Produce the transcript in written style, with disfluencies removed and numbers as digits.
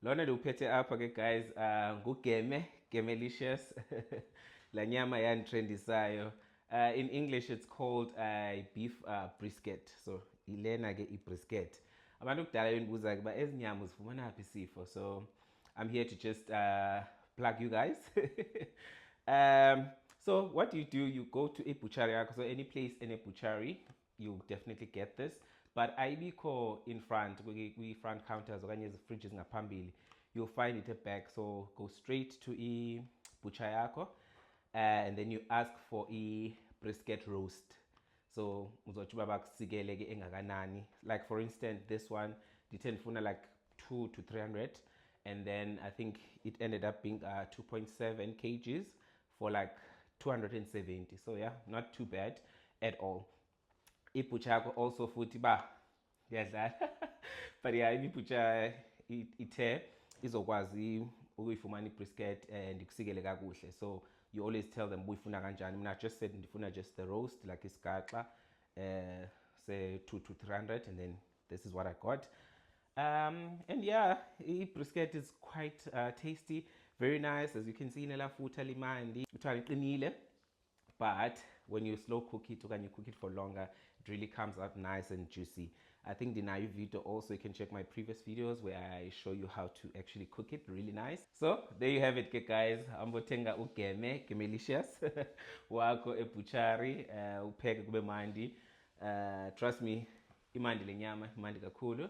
Lona liwuphethe apha ke guys, Gemelicious. La nyama yanditrendisayo. In English it's called beef brisket. So ilena ke brisket. Abantu kudala bendibuza ke ba ezi nyama uzifumana phi sifo. So I'm here to just plug you guys. So what do? You go to a butchery. So any place in a butchery, you definitely get this. But ayibikho in front, we front counters okanye fridges ngaphambili. You'll find it at back. So go straight to a butcher yakho, and then you ask for a brisket roast. So uzothi bakusikele ke engakanani. Like for instance, this one did funa like 2 to 300, and then I think it ended up being 2.7 kgs for like 270. So yeah, not too bad at all. Ibutcher yakho also futhi ba iyadlala. But yeah, ibutcher ithe izokwazi ukuyifumana ibrisket and ikusikele kakuhle. So you always tell them uyifuna kanjani. Mina just said ndifuna just the roast like isigaxa, say 2 to 300, and then this is what I got. And yeah, brisket is quite tasty, very nice. As you can see, inelafuta limandi, utwala iqinile. But when you slow cook it or when you cook it for longer, it really comes out nice and juicy. I think the naive video also, you can check my previous videos where I show you how to actually cook it really nice. So there you have it guys. Ambotenga Gemelicious wako ebuchari upheke kube mandi. Trust me, imandi lenyama, imandi kakhulu.